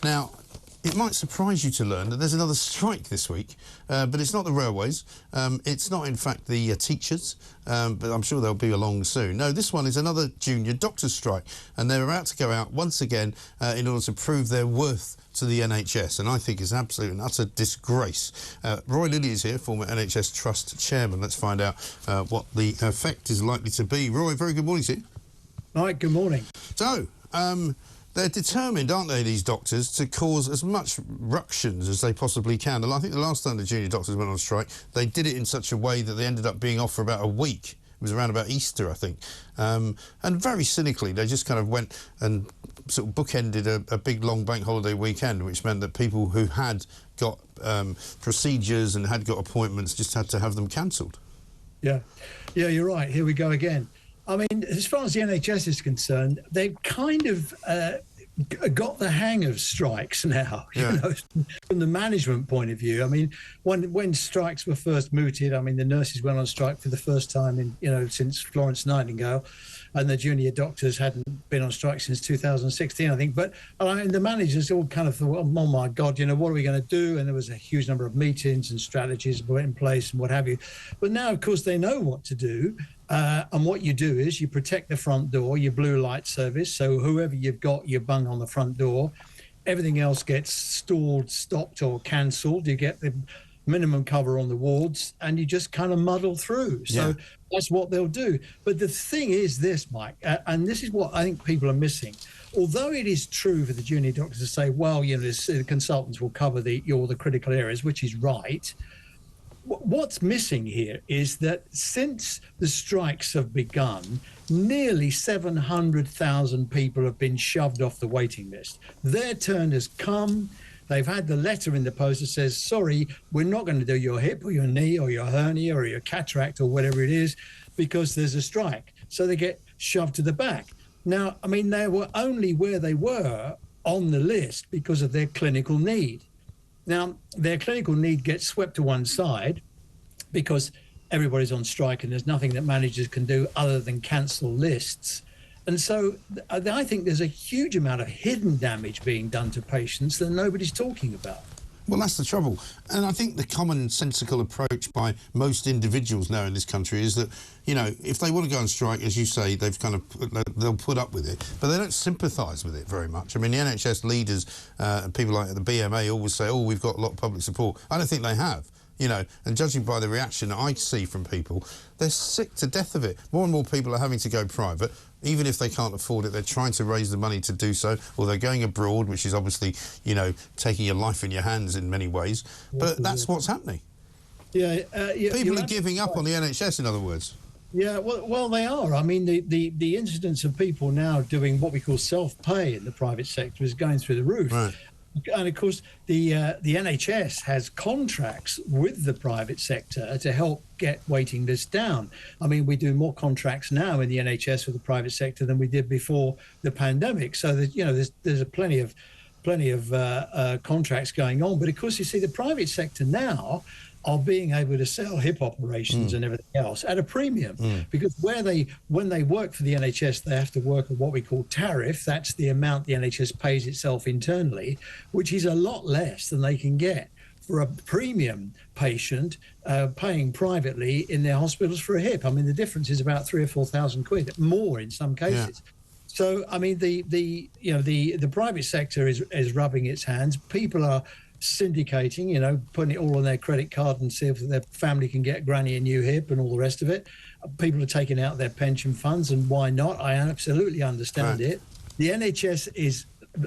Now, it might surprise you to learn that there's another strike this week, but it's not the railways. It's not, in fact, the teachers, but I'm sure they'll be along soon. No, this one is another junior doctors' strike, and they're about to go out once again in order to prove their worth to the NHS, and I think it's absolute and utter disgrace. Roy Lilley is here, former NHS Trust chairman. Let's find out what the effect is likely to be. Roy, very good morning to you. All right, good morning. So, they're determined, aren't they, these doctors, to cause as much ructions as they possibly can. And I think the last time the junior doctors went on strike, they did it in such a way that they ended up being off for about a week. It was around about Easter, I think. And very cynically, they just kind of went and sort of bookended a big, long bank holiday weekend, which meant that people who had got procedures and had got appointments just had to have them cancelled. Yeah, you're right. Here we go again. I mean, as far as the NHS is concerned, they've kind of got the hang of strikes now, you know, from the management point of view. I mean, when strikes were first mooted, I mean, the nurses went on strike for the first time in, you know, since Florence Nightingale, and the junior doctors hadn't been on strike since 2016, I think. But I mean, the managers all kind of thought, oh my God, you know, what are we going to do? And there was a huge number of meetings and strategies put in place and what have you. But now, of course, they know what to do. And what you do is you protect the front door, your blue light service. So whoever you've got, you bung on the front door. Everything else gets stalled, stopped or cancelled. You get the minimum cover on the wards and you just kind of muddle through. So that's what they'll do. But the thing is this, Mike, and this is what I think people are missing. Although it is true for the junior doctors to say, well, you know, the consultants will cover the critical areas, which is right. What's missing here is that since the strikes have begun, nearly 700,000 people have been shoved off the waiting list. Their turn has come. They've had the letter in the post that says, sorry, we're not going to do your hip or your knee or your hernia or your cataract or whatever it is because there's a strike. So they get shoved to the back. Now, I mean, they were only where they were on the list because of their clinical need. Now, their clinical need gets swept to one side because everybody's on strike and there's nothing that managers can do other than cancel lists. And so I think there's a huge amount of hidden damage being done to patients that nobody's talking about. Well, that's the trouble. And I think the commonsensical approach by most individuals now in this country is that, you know, if they want to go on strike, as you say, they'll put up with it, but they don't sympathise with it very much. I mean, the NHS leaders and people like the BMA always say, oh, we've got a lot of public support. I don't think they have. You know, and judging by the reaction that I see from people, they're sick to death of it. More and more people are having to go private. Even if they can't afford it, they're trying to raise the money to do so, or they're going abroad, which is obviously, you know, taking your life in your hands in many ways. But that's what's happening. People are giving up on the NHS, in other words. Yeah, well, they are. I mean, the incidence of people now doing what we call self-pay in the private sector is going through the roof. Right. And of course, the NHS has contracts with the private sector to help get waiting lists down. I mean, we do more contracts now in the NHS with the private sector than we did before the pandemic. So that, you know, there's plenty of contracts going on. But of course, you see, the private sector now are being able to sell hip operations and everything else at a premium because when they work for the NHS, they have to work at what we call tariff. That's the amount the NHS pays itself internally, which is a lot less than they can get for a premium patient paying privately in their hospitals for a hip. I mean, the difference is about 3,000 or 4,000 quid, more in some cases. Yeah. So, I mean, the private sector is rubbing its hands. People are syndicating, you know, putting it all on their credit card and see if their family can get granny a new hip and all the rest of it. People are taking out their pension funds, and why not? I absolutely understand it. The NHS is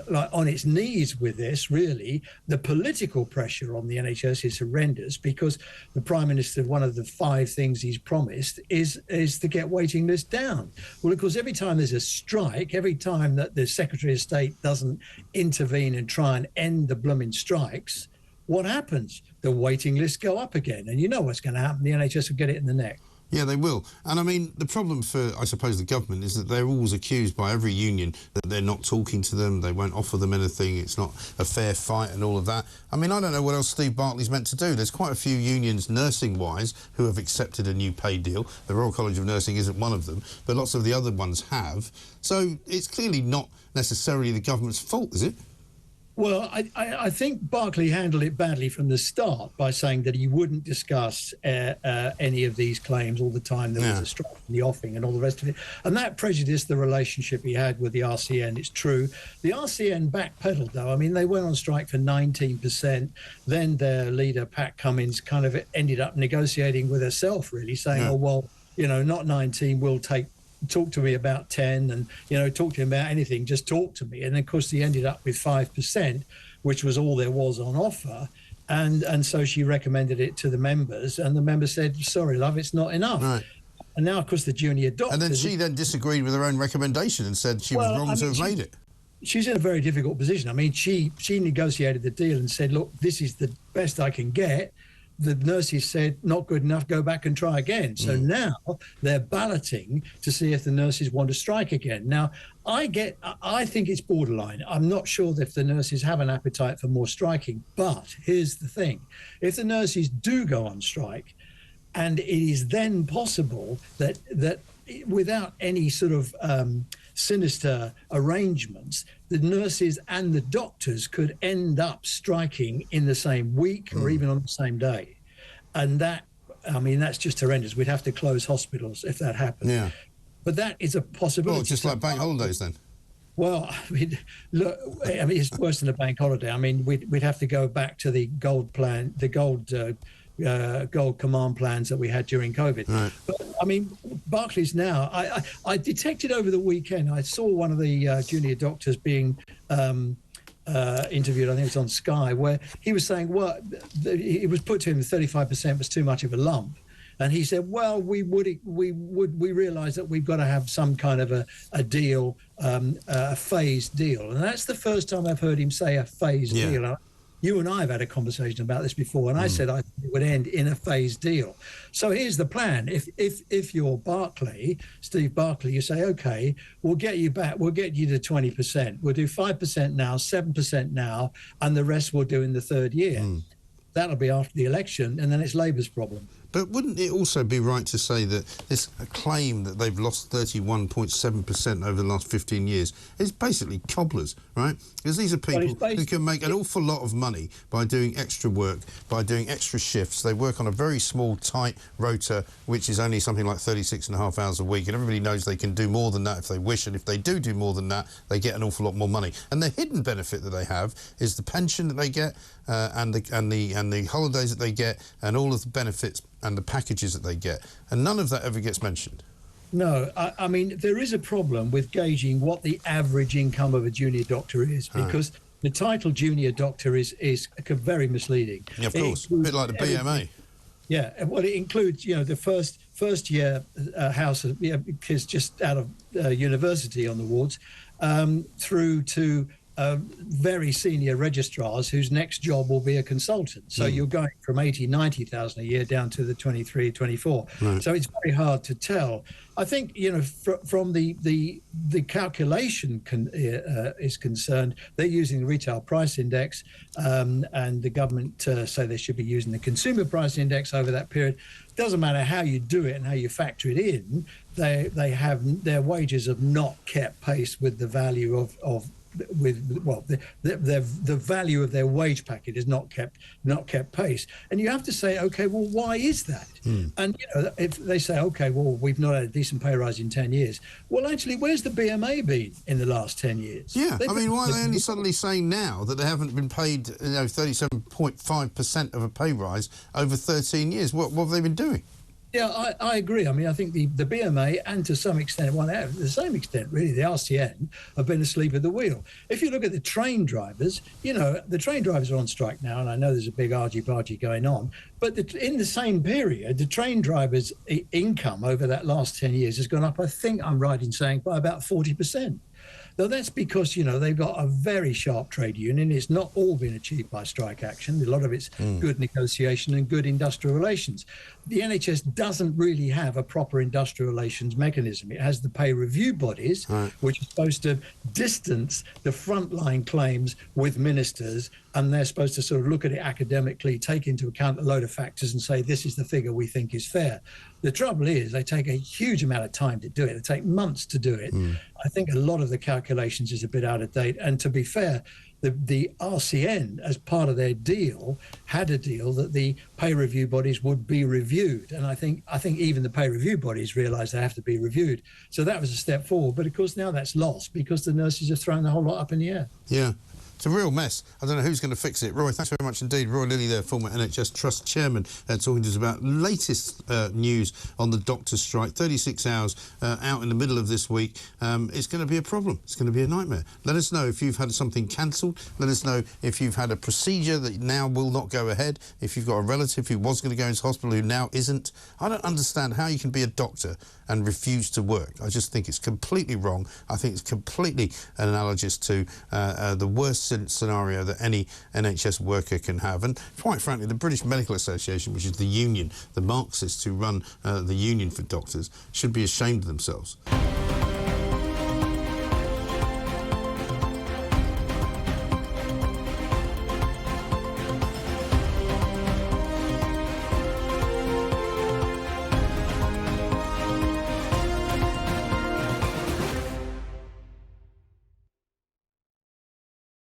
like on its knees with this, really. The political pressure on the NHS is horrendous because the Prime Minister, one of the 5 things he's promised is to get waiting lists down. Well, of course, every time there's a strike, every time that the Secretary of State doesn't intervene and try and end the blooming strikes, what happens? The waiting lists go up again. And you know what's going to happen. The NHS will get it in the neck. Yeah, they will. And I mean, the problem for, I suppose, the government is that they're always accused by every union that they're not talking to them, they won't offer them anything, it's not a fair fight and all of that. I mean, I don't know what else Steve Barclay's meant to do. There's quite a few unions, nursing-wise, who have accepted a new pay deal. The Royal College of Nursing isn't one of them, but lots of the other ones have. So it's clearly not necessarily the government's fault, is it? Well, I think Barclay handled it badly from the start by saying that he wouldn't discuss any of these claims all the time. There was a strike in the offing and all the rest of it. And that prejudiced the relationship he had with the RCN. It's true. The RCN backpedaled, though. I mean, they went on strike for 19%. Then their leader, Pat Cummins, kind of ended up negotiating with herself, really, saying, oh, well, you know, not 19, we'll talk to me about 10 and, you know, talk to him about anything, just talk to me. And of course, he ended up with 5%, which was all there was on offer. And so she recommended it to the members, and the members said, sorry, love, it's not enough. Right. And now, of course, the junior doctors... And then she then disagreed with her own recommendation and said she was wrong to have made it. She's in a very difficult position. I mean, she negotiated the deal and said, look, this is the best I can get. The nurses said, not good enough, go back and try again. So now they're balloting to see if the nurses want to strike again. Now, I think it's borderline. I'm not sure if the nurses have an appetite for more striking. But here's the thing. If the nurses do go on strike, and it is then possible that without any sort of sinister arrangements, the nurses and the doctors could end up striking in the same week or even on the same day. And that, I mean, that's just horrendous. We'd have to close hospitals if that happened. Yeah. But that is a possibility. Well, just like bank holidays then. Well, I mean, look, I mean, it's worse than a bank holiday. I mean, we'd have to go back to the gold plan, the gold command plans that we had during COVID. Right. But I mean, Barclays now, I detected over the weekend, I saw one of the junior doctors being interviewed, I think it was on Sky, where he was saying, well, it was put to him 35% was too much of a lump. And he said, well, we realize that we've got to have some kind of a deal, a phased deal. And that's the first time I've heard him say a phased deal. You and I have had a conversation about this before, and I said I think it would end in a phased deal. So here's the plan. If you're Barclay, Steve Barclay, you say, okay, we'll get you back. We'll get you to 20%. We'll do 5% now, 7% now, and the rest we'll do in the third year. That'll be after the election, and then it's Labour's problem. But wouldn't it also be right to say that this claim that they've lost 31.7% over the last 15 years is basically cobblers, right? Because these are people who can make an awful lot of money by doing extra work, by doing extra shifts. They work on a very small, tight rota, which is only something like 36.5 hours a week, and everybody knows they can do more than that if they wish, and if they do more than that, they get an awful lot more money. And the hidden benefit that they have is the pension that they get, and the holidays that they get, and all of the benefits and the packages that they get, and none of that ever gets mentioned. No, I mean, there is a problem with gauging what the average income of a junior doctor is, because the title junior doctor is very misleading. Yeah, of course, a bit like the BMA. Yeah, well, it includes, you know, the first year house of kids just out of university on the wards, through to very senior registrars whose next job will be a consultant. So you're going from 80, 90,000 a year down to the 23, 24. Right. So it's very hard to tell. I think, you know, from the calculation is concerned, they're using the retail price index, and the government say they should be using the consumer price index over that period. Doesn't matter how you do it and how you factor it in, their wages have not kept pace with the value of the value of their wage packet is not kept pace. And you have to say, okay, well, why is that? And you know, if they say, okay, well, we've not had a decent pay rise in 10 years. Well, actually, where's the BMA been in the last 10 years? Yeah, I mean, why are they only suddenly saying now that they haven't been paid, you know, 37.5% of a pay rise over 13 years? What have they been doing? Yeah, I agree. I mean, I think the BMA and to some extent, the same extent, really, the RCN have been asleep at the wheel. If you look at the train drivers, you know, the train drivers are on strike now, and I know there's a big argy-bargy going on, but in the same period, the train drivers' income over that last 10 years has gone up, I think I'm right in saying, by about 40%. Now, that's because, you know, they've got a very sharp trade union. It's not all been achieved by strike action. A lot of it's good negotiation and good industrial relations. The NHS doesn't really have a proper industrial relations mechanism. It has the pay review bodies, which are supposed to distance the frontline claims with ministers, and they're supposed to sort of look at it academically, take into account a load of factors and say, this is the figure we think is fair. The trouble is they take a huge amount of time to do it. They take months to do it. I think a lot of the calculations is a bit out of date. And to be fair, the RCN, as part of their deal, had a deal that the pay review bodies would be reviewed. And I think even the pay review bodies realise they have to be reviewed. So that was a step forward. But of course, now that's lost because the nurses have thrown the whole lot up in the air. Yeah. It's a real mess. I don't know who's going to fix it. Roy, thanks very much indeed. Roy Lilley there, former NHS Trust Chairman, talking to us about latest news on the doctors' strike. 36 hours out in the middle of this week. It's going to be a problem. It's going to be a nightmare. Let us know if you've had something cancelled. Let us know if you've had a procedure that now will not go ahead. If you've got a relative who was going to go into hospital who now isn't. I don't understand how you can be a doctor and refuse to work. I just think it's completely wrong. I think it's completely analogous to the worst scenario that any NHS worker can have. And quite frankly, the British Medical Association, which is the union, the Marxists who run the union for doctors, should be ashamed of themselves.